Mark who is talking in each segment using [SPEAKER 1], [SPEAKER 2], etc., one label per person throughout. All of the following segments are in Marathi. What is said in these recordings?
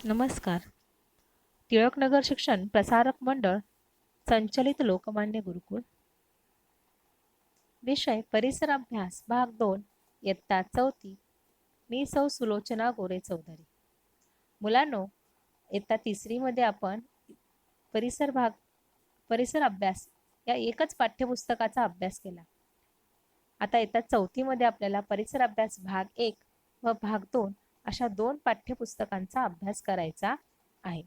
[SPEAKER 1] नमस्कार. टिळकनगर शिक्षण प्रसारक मंडळ संचलित लोकमान्य गुरुकुल. विषय परिसर अभ्यास भाग 2 इयत्ता 4. मी सौ सुलोचना गोरे चौधरी. मुलांनो, इयत्ता 3री मध्ये आपण परिसर भाग परिसर अभ्यास या एकच पाठ्यपुस्तकाचा अभ्यास केला. आता इयत्ता 4थी मध्ये आपल्याला परिसर अभ्यास भाग 1 व भाग 2 अशा 2 पाठ्यपुस्तकांचा अभ्यास करायचा आहे.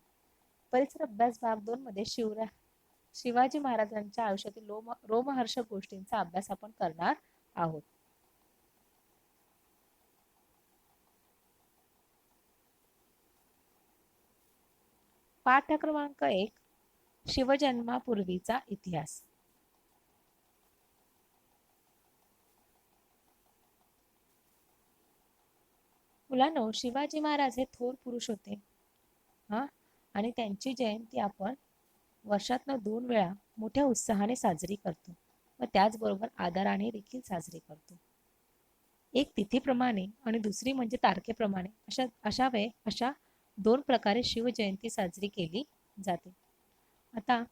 [SPEAKER 1] परिसर अभ्यास भाग 2 मध्ये शिवाजी महाराजांच्या आयुष्यातील रोमहर्षक गोष्टींचा अभ्यास आपण करणार आहोत. पाठ क्रमांक 1 शिवजन्मापूर्वीचा इतिहास. मुलांनो, शिवाजी महाराज हे थोर पुरुष होते आणि त्यांची जयंती आपण वर्षातनं 2 वेळा मोठ्या उत्साहाने साजरी करतो व त्याचबरोबर आदराने देखील साजरी करतो. एक तिथीप्रमाणे आणि दुसरी म्हणजे तारखेप्रमाणे अशा 2 प्रकारे शिवजयंती साजरी केली जाते. आता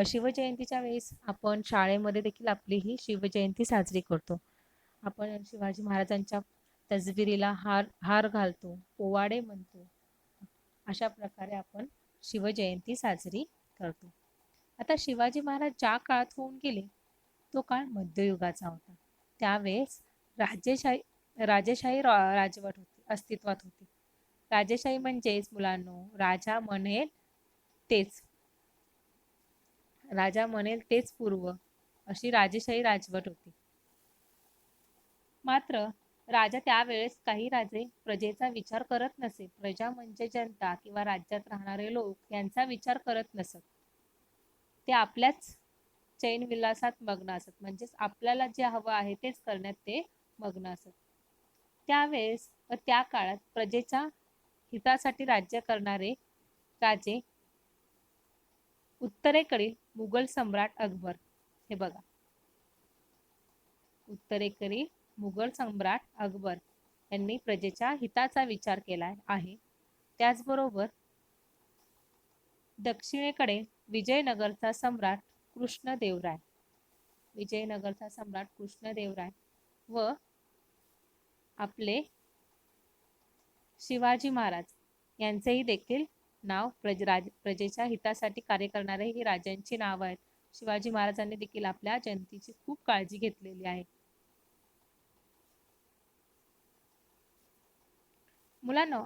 [SPEAKER 1] शिवजयंतीच्या वेळेस आपण शाळेमध्ये देखील आपली ही शिवजयंती साजरी करतो. आपण शिवाजी महाराजांच्या तसबिरीला हार घालतो, पोवाडे म्हणतो. अशा प्रकारे आपण शिवजयंती साजरी करतो. आता शिवाजी महाराज ज्या काळात होऊन गेले तो काळ मध्ययुगाचा होता. त्यावेळेस राजेशाही राजवट होती, अस्तित्वात होती. राजेशाही म्हणजेच मुलांनो, राजा म्हणेल तेच पूर्व अशी राजेशाही राजवट होती. मात्र राजा त्यावेळेस काही राजे प्रजेचा विचार करत नसे. प्रजा म्हणजे जनता किंवा राज्यात राहणारे लोक यांचा विचार करत नसत. ते आपल्याच चैन विलासात मग्न असत, म्हणजेच आपल्याला जे हवं आहे तेच करण्यात ते मग्न असत. त्यावेळेस व त्या काळात प्रजेच्या हितासाठी राज्य करणारे राजे उत्तरेकडील मुघल सम्राट अकबर, हे बघा, उत्तरेकडील मुघल सम्राट अकबर यांनी प्रजेच्या हिताचा विचार केला आहे. त्याचबरोबर दक्षिणेकडे विजयनगरचा सम्राट कृष्णदेवराय व आपले शिवाजी महाराज यांचेही देखील नाव प्रजेच्या हितासाठी कार्य करणारे ही राजांची नाव आहेत. शिवाजी महाराजांनी देखील आपल्या जनतेची खूप काळजी घेतलेली आहे. मुलांनो,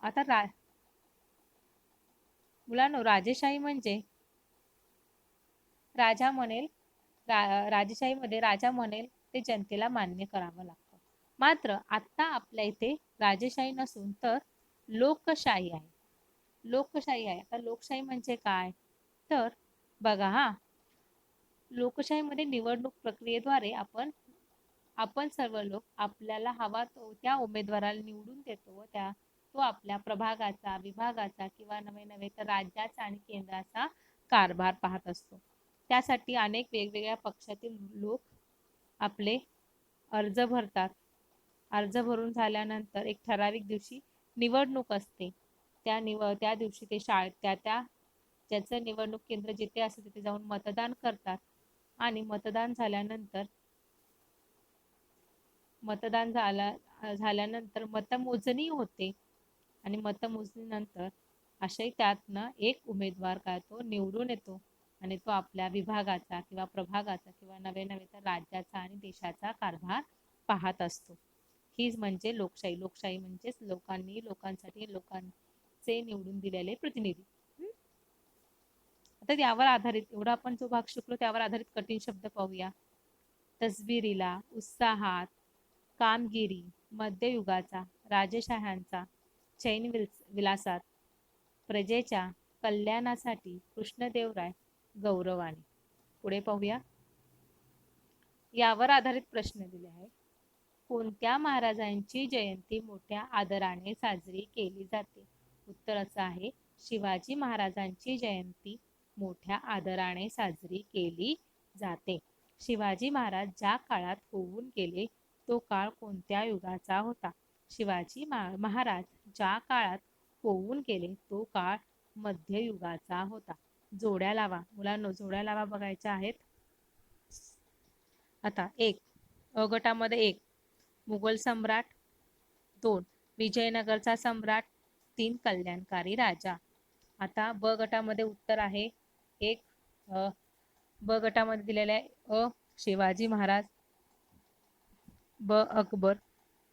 [SPEAKER 1] राजेशाही म्हणजे राजेशाहीमध्ये राजा म्हणेल ते जनतेला मान्य करावं लागतं. मात्र आता आपल्या इथे राजेशाही नसून तर लोकशाही आहे. आता लोकशाही म्हणजे काय तर बघा, लोकशाहीमध्ये निवडणूक प्रक्रियेद्वारे आपण सर्व लोक आपल्याला हवा तो त्या उमेदवाराला निवडून देतो व तो आपल्या प्रभागाचा, विभागाचा किंवा नवे तर राज्याचा आणि केंद्राचा कारभार पाहत असतो. त्यासाठी अनेक वेगवेगळ्या पक्षातील लोक आपले अर्ज भरतात. अर्ज भरून झाल्यानंतर एक ठराविक दिवशी निवडणूक असते. त्या दिवशी ते शाळेत ज्याचं निवडणूक केंद्र जिथे असते तिथे जाऊन मतदान करतात आणि झाल्यानंतर मतमोजणी होते आणि मतमोजणीनंतर अशाही त्यातनं एक उमेदवार तो निवडून येतो आणि तो आपल्या विभागाचा किंवा प्रभागाचा किंवा नवे तर राज्याचा आणि देशाचा कारभार पाहत असतो. हीच म्हणजे लोकशाही. लोकशाही म्हणजेच लोकांसाठी लोकांचे निवडून दिलेले प्रतिनिधी. आता यावर आधारित एवढा आपण जो भाग शिकलो त्यावर आधारित कठीण शब्द पाहूया. तसबिरीला, उत्साहात, कामगिरी, मध्ययुगाचा, राजेशहांचा, चैन विलासात, प्रजेच्या कल्याणासाठी, कृष्णदेवराय, गौरवाने. पुढे पाहूया. यावर आधारित प्रश्न दिले आहे. कोणत्या महाराजांची जयंती मोठ्या आदराने साजरी केली जाते? उत्तर असं आहे, शिवाजी महाराजांची जयंती मोठ्या आदराने साजरी केली जाते. शिवाजी महाराज ज्या काळात होऊन गेले तो काळ कोणत्या युगाचा होता? शिवाजी महाराज ज्या काळात होऊन गेले तो काळ मध्ययुगाचा होता. जोड्या लावा मुलांनो, जोड्या लावा बघायच्या आहेत. आता एक अ गटामध्ये एक मुघल सम्राट, 2 विजयनगरचा सम्राट, 3 कल्याणकारी राजा. आता ब गटामध्ये उत्तर आहे एक ब गटामध्ये दिलेले आहे शिवाजी महाराज, ब अकबर,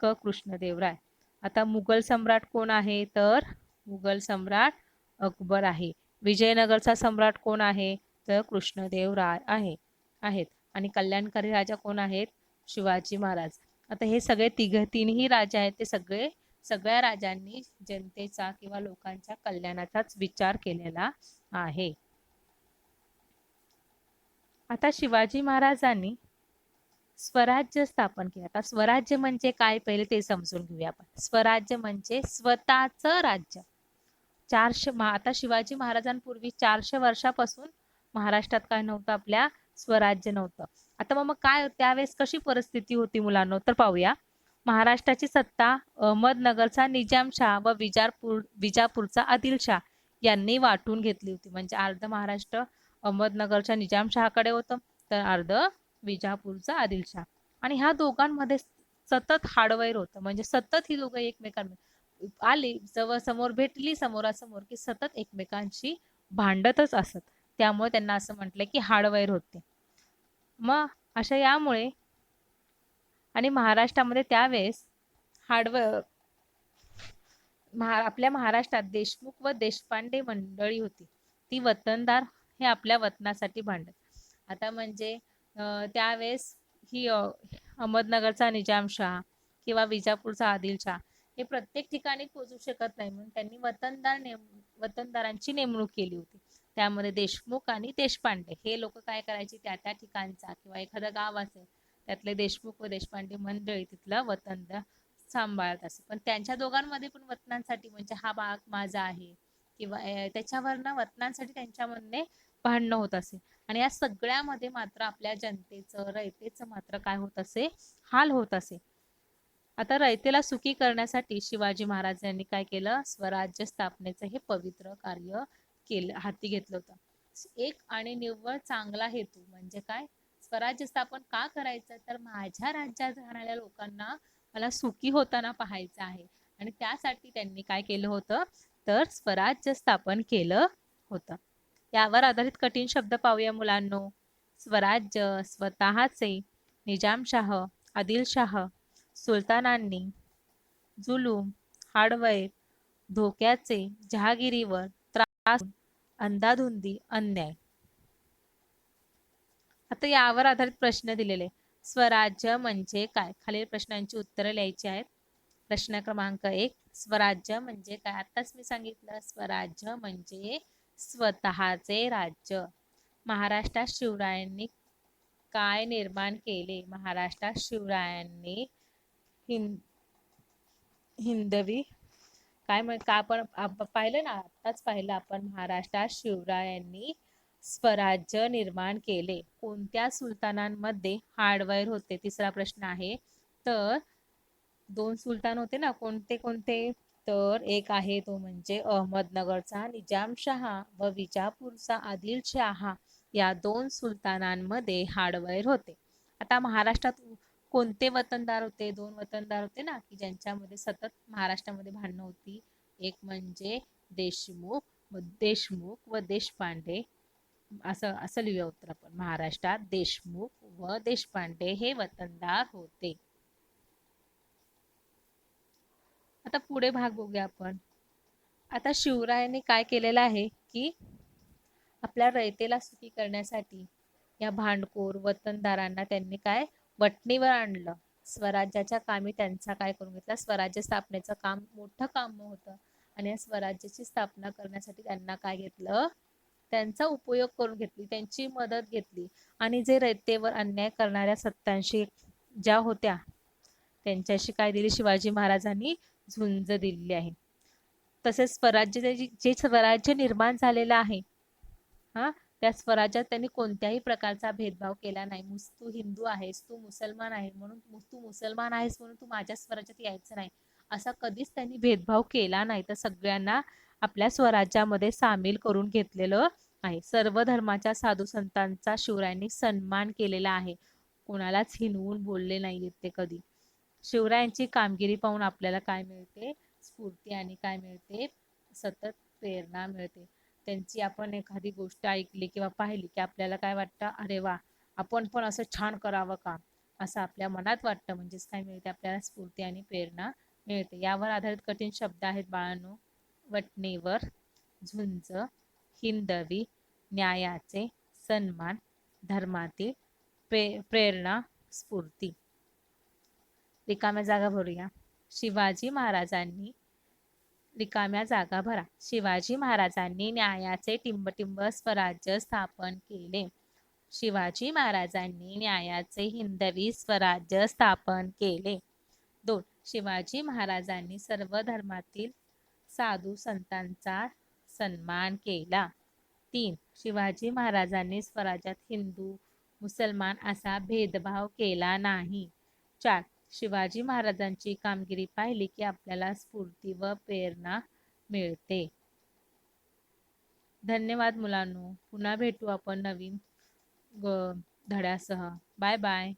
[SPEAKER 1] क कृष्णदेवराय. आता मुघल सम्राट कोण आहे? तर मुघल सम्राट अकबर आहे. विजयनगरचा सम्राट कोण आहे? तर कृष्णदेवराय आहेत. आणि कल्याणकारी राजा कोण आहेत? शिवाजी महाराज. आता हे सगळे तीनही राजे आहेत ते सगळ्या राजांनी जनतेचा किंवा लोकांच्या कल्याणाचाच विचार केलेला आहे. आता शिवाजी महाराजांनी स्वराज्य स्थापन केलं. आता स्वराज्य म्हणजे काय पहिले ते समजून घेऊया आपण. स्वराज्य म्हणजे स्वतःचं राज्य. आता शिवाजी महाराजांपूर्वी 400 वर्षापासून महाराष्ट्रात काय नव्हतं? आपल्या स्वराज्य नव्हतं. आता मग काय त्यावेळेस कशी परिस्थिती होती मुलांनो? तर पाहूया. महाराष्ट्राची सत्ता अहमदनगरचा निजामशाह व विजापूरचा आदिलशाह यांनी वाटून घेतली होती. म्हणजे अर्ध महाराष्ट्र अहमदनगरच्या निजामशहाकडे होतं, तर अर्ध विजापूरचा आदिलशाह. आणि ह्या दोघांमध्ये सतत हाडवैर होतं. म्हणजे सतत ही दोघं एकमेकांमध्ये आली समोर भेटली समोरासमोर की सतत एकमेकांशी भांडतच असत. त्यामुळे त्यांना असं म्हटलंय की हाडवैर होते. मग अशा यामुळे आणि महाराष्ट्रामध्ये त्यावेळेस आपल्या महाराष्ट्रात देशमुख व देशपांडे मंडळी होती. ती वतनदार हे आपल्या वतनासाठी भांडत. आता म्हणजे त्यावेळेस ही अहमदनगरचा निजामशाह किंवा विजापूरचा आदिलशाह हे प्रत्येक ठिकाणी पोहोचू शकत नाही, म्हणून त्यांनी वतनदारांची नेमणूक केली होती. त्यामध्ये देशमुख आणि देशपांडे हे लोक काय करायचे? त्या ठिकाणचा किंवा एखादं गाव असेल त्यातले देशमुख व देशपांडे मंडळी तिथला वतनदार सांभाळत असे. पण त्यांच्या दोघांमध्ये पण वतनांसाठी म्हणजे हा भाग माझा आहे किंवा त्याच्यावरनं वतनांसाठी त्यांच्यामध्ये भांडणं होत असे. आणि या सगळ्यामध्ये मात्र आपल्या जनतेचं रयतेचं मात्र काय होत असे? हाल होत असे. आता रयतेला सुखी करण्यासाठी शिवाजी महाराजांनी काय केलं? स्वराज्य स्थापनेचं हे पवित्र कार्य हाती घेतलं होतं. एक आणि निव्वळ चांगला हेतू म्हणजे काय? स्वराज्य स्थापन का करायचं? तर माझ्या राज्यात राहणाऱ्या लोकांना मला सुखी होताना पाहायचं आहे. आणि त्यासाठी त्यांनी काय केलं होतं? तर स्वराज्य स्थापन केलं होतं. यावर आधारित कठीण शब्द पाहूया मुलांनो. स्वराज्य, स्वतःचे, निजामशाह, आदिलशाह, सुलतानांनी, जुलूम, हाडवैर, धोक्याचे, जहागिरीवर त्रास, अंधाधुंदी, अन्याय. आता यावर आधारित प्रश्न दिलेले. स्वराज्य म्हणजे काय? खालील प्रश्नांची उत्तरं लिहायची आहेत. प्रश्न क्रमांक 1 स्वराज्य म्हणजे काय? आताच मी सांगितलं स्वराज्य म्हणजे स्वतःचे राज्य. महाराष्ट्रात शिवरायांनी काय निर्माण केले? महाराष्ट्रात शिवरायांनी हिंदवी काय का आपण पाहिलं ना, आताच पाहिलं आपण महाराष्ट्रात शिवरायांनी स्वराज्य निर्माण केले. कोणत्या सुलतानांमध्ये हाडवैर होते? तिसरा प्रश्न आहे. तर 2 सुलतान होते ना, कोणते कोणते? तर एक आहे तो म्हणजे अहमदनगरचा निजामशाह व विजापूरचा आदिलशाह या 2 सुलतानांमध्ये हाडवैर होते. आता महाराष्ट्रात कोणते वतनदार होते? 2 वतनदार होते ना, की ज्यांच्यामध्ये सतत महाराष्ट्रामध्ये भांडणं होती. एक म्हणजे देशमुख व देशपांडे. असं असं लिहूया उत्तर आपण. महाराष्ट्रात देशमुख व देशपांडे हे वतनदार होते. आता पुढे भाग बघूया आपण. आता शिवरायांनी काय केलेलं आहे की आपल्या रयतेला सुखी करण्यासाठी या भांडखोर वतनदारांना त्यांनी काय वटणीवर आणलं. स्वराज्याच्या कामी त्यांचा काय करून घेतला? स्वराज्य स्थापनेचं काम मोठं काम होतं आणि या स्वराज्याची स्थापना करण्यासाठी त्यांना काय घेतलं? त्यांचा उपयोग करून घेतली, त्यांची मदत घेतली. आणि जे रयतेवर अन्याय करणाऱ्या सत्तांशी ज्या होत्या त्यांच्याशी काय दिली? शिवाजी महाराजांनी झुंज दिलेली आहे. तसेच जे स्वराज्य निर्माण झालेलं आहे त्या स्वराज्यात त्यांनी कोणत्याही प्रकारचा भेदभाव केला नाही. तू हिंदू आहेस, तू मुसलमान आहेस म्हणून तू माझ्या स्वराज्यात यायचं नाही, असा कधीच त्यांनी भेदभाव केला नाही, तर सगळ्यांना आपल्या स्वराज्यामध्ये सामील करून घेतलेलं आहे. सर्व धर्माच्या साधू संतांचा शिवरायांनी सन्मान केलेला आहे. कोणालाच हिणवून बोलले नाहीत ते कधी. शिवरायांची कामगिरी पाहून आपल्याला काय मिळते? स्फूर्ती आणि काय मिळते? सतत प्रेरणा मिळते. त्यांची आपण एखादी गोष्ट ऐकली किंवा पाहिली की आपल्याला काय वाटतं, अरे वा, आपण पण असं छान करावं का, असं आपल्या मनात वाटतं. म्हणजेच काय मिळते आपल्याला? स्फूर्ती आणि प्रेरणा मिळते. यावर आधारित कठीण शब्द आहेत बाळांनो: वटणेवर, झुंज, हिंदवी, न्यायाचे, सन्मान, धर्मातील, प्रेरणा, स्फूर्ती. रिकाम्या जागा भरूया. शिवाजी महाराजांनी रिकाम्या जागा भरा. शिवाजी महाराजांनी न्यायाचे टिंबटिंब स्वराज्य स्थापन केले. शिवाजी महाराजांनी न्यायाचे हिंदवी स्वराज्य स्थापन केले. 2. शिवाजी महाराजांनी सर्व धर्मातील साधू संतांचा सन्मान केला. 3. शिवाजी महाराजांनी स्वराज्यात हिंदू मुसलमान असा भेदभाव केला नाही. 4. शिवाजी महाराजांची कामगिरी पाहिली की आपल्याला स्फूर्ती व प्रेरणा मिळते. धन्यवाद मुलांनो. पुन्हा भेटू आपण नवीन धड्यासह. Bye bye.